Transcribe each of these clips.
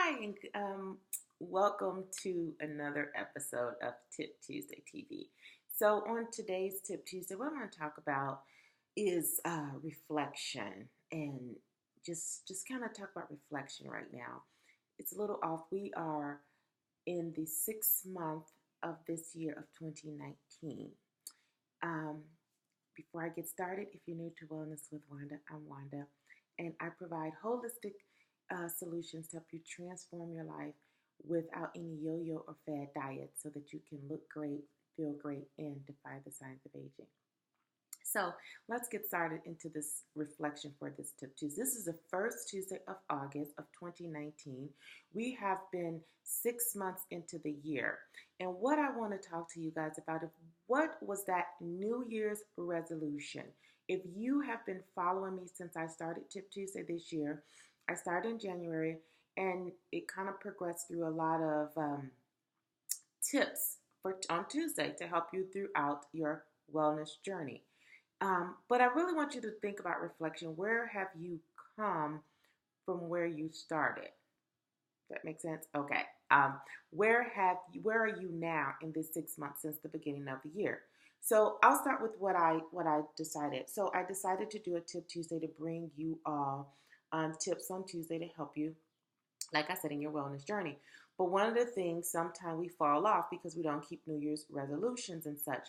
Hi, and welcome to another episode of Tip Tuesday TV. So, on today's Tip Tuesday, what I'm going to talk about is reflection, and just kind of talk about reflection right now. It's a little off. We are in the 6th month of this year of 2019. Um, Before I get started, if you're new to Wellness with Wanda, I'm Wanda, and I provide holistic solutions to help you transform your life without any yo-yo or fad diet so that you can look great, feel great, and defy the science of aging. So let's get started into this reflection for this Tip Tuesday. This is the first Tuesday of August of 2019. We have been 6 months into the year. And what I want to talk to you guys about is what was that New Year's resolution? If you have been following me since I started Tip Tuesday this year, I started in January and it kind of progressed through a lot of tips on Tuesday to help you throughout your wellness journey. But I really want you to think about reflection. Where have you come from where you started? That makes sense? Okay. Where are you now in this 6 months since the beginning of the year? So I'll start with what I decided. So I decided to do a Tip Tuesday to bring you all tips on Tuesday to help you, like I said, in your wellness journey. But one of the things, sometimes we fall off because we don't keep New Year's resolutions and such.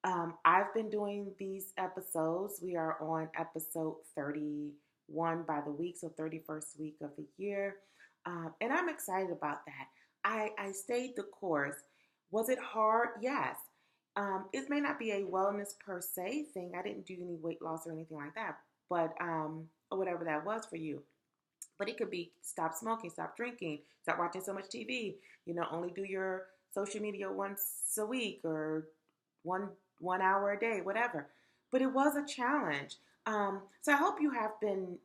I've been doing these episodes. We are on episode 31 by the week, so 31st week of the year. And I'm excited about that. I stayed the course. Was it hard? Yes. It may not be a wellness per se thing. I didn't do any weight loss or anything like that, but or whatever that was for you. But it could be stop smoking, stop drinking, stop watching so much TV. Only do your social media once a week or one hour a day, whatever. But it was a challenge. So I hope you have been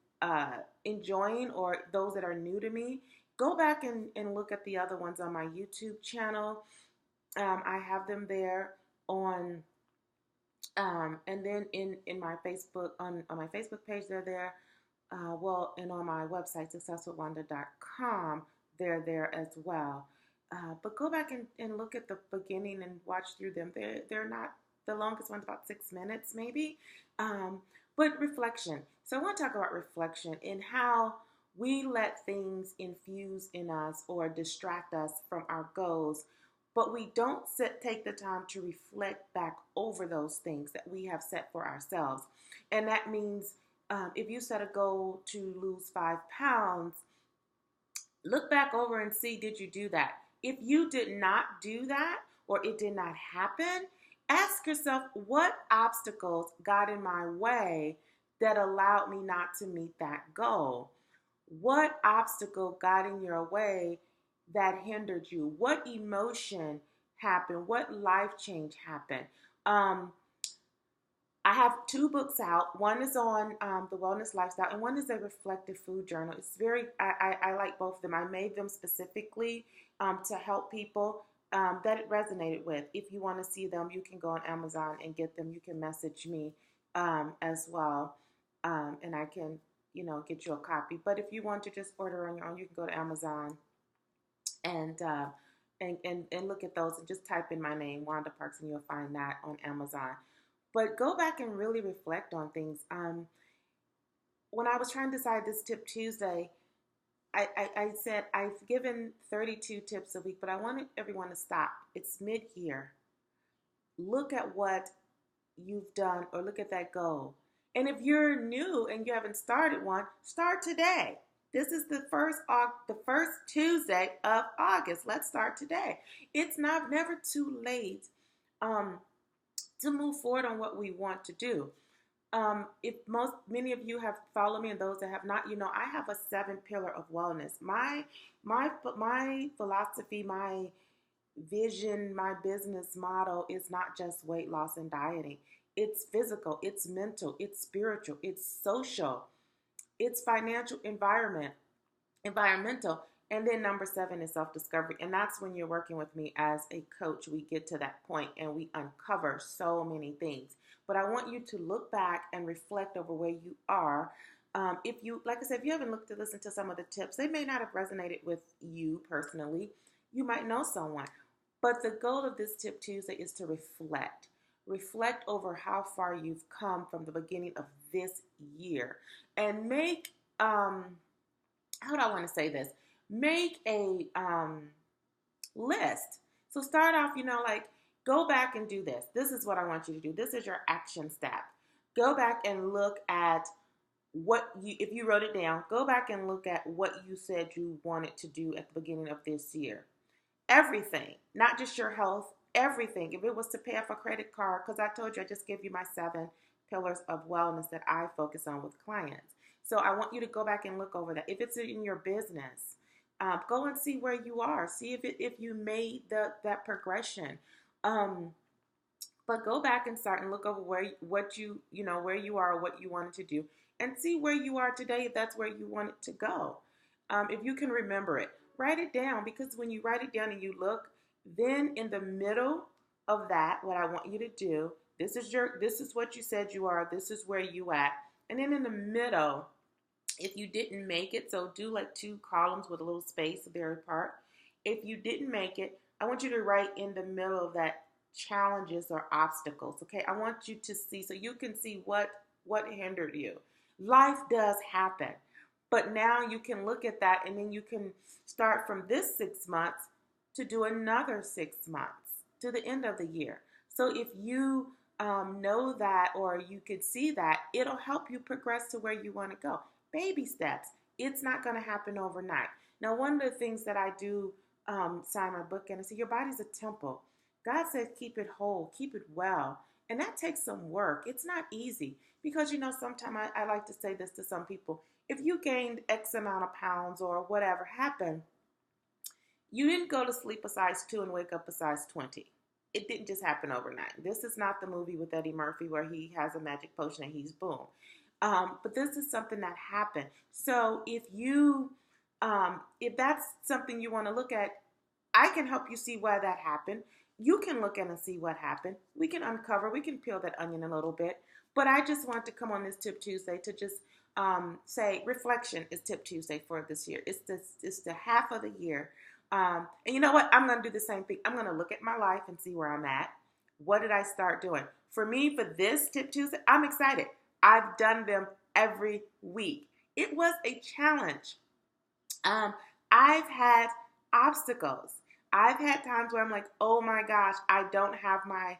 enjoying, or those that are new to me, go back and look at the other ones on my YouTube channel. I have them there on, and then in my Facebook, on my Facebook page, they're there. And on my website, successwithwanda.com, they're there as well. But go back and look at the beginning and watch through them. They're not, the longest one's about 6 minutes maybe. But reflection. So I want to talk about reflection and how we let things infuse in us or distract us from our goals, but we don't take the time to reflect back over those things that we have set for ourselves. And that means if you set a goal to lose 5 pounds, look back over and see, did you do that? If you did not do that, or it did not happen, ask yourself, what obstacles got in my way that allowed me not to meet that goal? What obstacle got in your way that hindered you? What emotion happened? What life change happened? I have 2 books out. One is on the wellness lifestyle, and one is a reflective food journal. It's I like both of them. I made them specifically to help people that it resonated with. If you want to see them, you can go on Amazon and get them. You can message me as well, and I can, get you a copy. But if you want to just order on your own, you can go to Amazon and look at those and just type in my name, Wanda Parks, and you'll find that on Amazon. But go back and really reflect on things. When I was trying to decide this Tip Tuesday, I said I've given 32 tips a week, but I wanted everyone to stop. It's mid-year. Look at what you've done, or look at that goal. And if you're new and you haven't started one, start today. This is the first Tuesday of August. Let's start today. It's never too late to move forward on what we want to do. If many of you have followed me, and those that have not, I have a 7 pillar of wellness. My philosophy, my vision, my business model is not just weight loss and dieting. It's physical, it's mental, it's spiritual, it's social, it's financial, environmental. And then number 7 is self-discovery. And that's when you're working with me as a coach. We get to that point and we uncover so many things. But I want you to look back and reflect over where you are If you, like I said, if you haven't looked to listen to some of the tips, they may not have resonated with you personally. You might know someone. But the goal of this Tip Tuesday is to reflect. Reflect over how far you've come from the beginning of this year. And make, how do I want to say this? Make a list. So start off, like go back and do this. This is what I want you to do. This is your action step. Go back and look at what you, if you wrote it down, go back and look at what you said you wanted to do at the beginning of this year. Everything, not just your health, everything. If it was to pay off a credit card, because I told you, I just gave you my 7 pillars of wellness that I focus on with clients. So I want you to go back and look over that. If it's in your business, go and see where you are. See if you made that progression. But go back and start and look over where where you are, what you wanted to do, and see where you are today if that's where you want it to go. If you can remember it, write it down, because when you write it down and you look, then in the middle of that, what I want you to do, this is what you said you are, this is where you at. And then in the middle, if you didn't make it, so do like 2 columns with a little space there apart. If you didn't make it, I want you to write in the middle of that challenges or obstacles. Okay, I want you to see, so you can see what hindered you. Life does happen, but now you can look at that, and then you can start from this 6 months to do another 6 months to the end of the year. So if you know that, or you could see that, it'll help you progress to where you want to go. Baby steps. It's not going to happen overnight. Now, one of the things that I do sign my book in, I say, your body's a temple. God says keep it whole, keep it well. And that takes some work. It's not easy, because, sometimes I like to say this to some people. If you gained X amount of pounds or whatever happened, you didn't go to sleep a size 2 and wake up a size 20. It didn't just happen overnight. This is not the movie with Eddie Murphy where he has a magic potion and he's boom. But this is something that happened. So if that's something you want to look at, I can help you see why that happened. You can look in and see what happened. We can peel that onion a little bit. But I just want to come on this Tip Tuesday to just say reflection is Tip Tuesday for this year. It's the half of the year. And you know what? I'm going to do the same thing. I'm going to look at my life and see where I'm at. What did I start doing? For me, for this Tip Tuesday, I'm excited. I've done them every week. It was a challenge. I've had obstacles. I've had times where I'm like, oh my gosh, I don't have my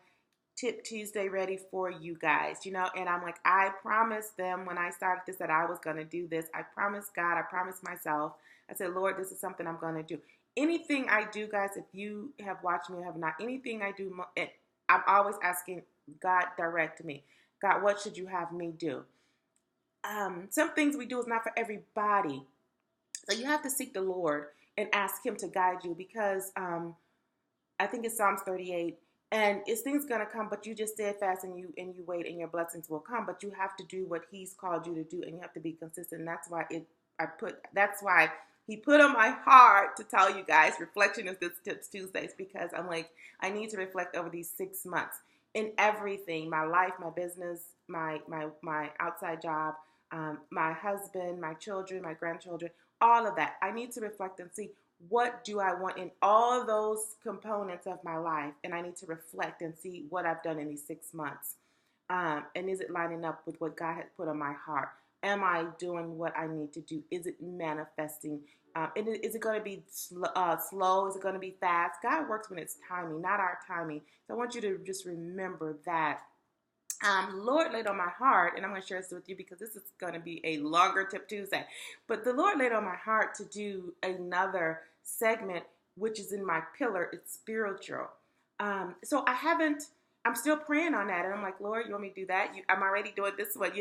Tip Tuesday ready for you guys, and I'm like, I promised them when I started this that I was going to do this. I promised God, I promised myself. I said, Lord, this is something I'm going to do. Anything I do, guys, if you have watched me or have not, anything I do, I'm always asking God, direct me. God, what should you have me do? Some things we do is not for everybody. So you have to seek the Lord and ask him to guide you, because I think it's Psalms 38, and it's things gonna come, but you just steadfast and you wait, and your blessings will come. But you have to do what he's called you to do, and you have to be consistent. And that's why he put on my heart to tell you guys reflection is this Tips Tuesdays, because I'm like, I need to reflect over these 6 months in everything, my life, my business, my outside job, my husband, my children, my grandchildren, all of that. I need to reflect and see, what do I want in all those components of my life? And I need to reflect and see what I've done in these 6 months. And is it lining up with what God has put on my heart? Am I doing what I need to do? Is it manifesting? And is it going to be slow? Is it going to be fast? God works when it's timing, not our timing. So I want you to just remember that. Lord laid on my heart, and I'm going to share this with you because this is going to be a longer Tip Tuesday, but the Lord laid on my heart to do another segment, which is in my pillar. It's spiritual. So I'm still praying on that. And I'm like, Lord, you want me to do that? I'm already doing this one,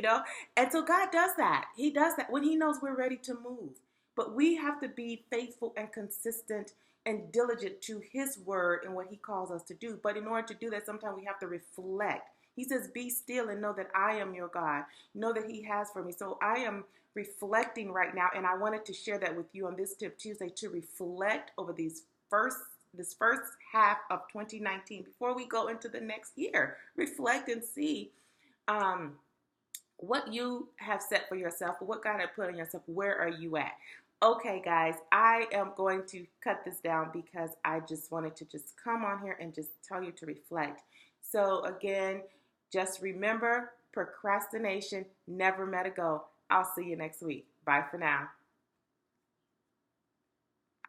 And so God does that. He does that when he knows we're ready to move. But we have to be faithful and consistent and diligent to his word and what he calls us to do. But in order to do that, sometimes we have to reflect. He says, be still and know that I am your God. Know that he has for me. So I am reflecting right now, and I wanted to share that with you on this Tip Tuesday, to reflect over this first half of 2019 before we go into the next year. Reflect and see what you have set for yourself, what God had put on yourself, where are you at? Okay, guys, I am going to cut this down because I just wanted to just come on here and just tell you to reflect. So again, just remember, procrastination never met a goal. I'll see you next week. Bye for now.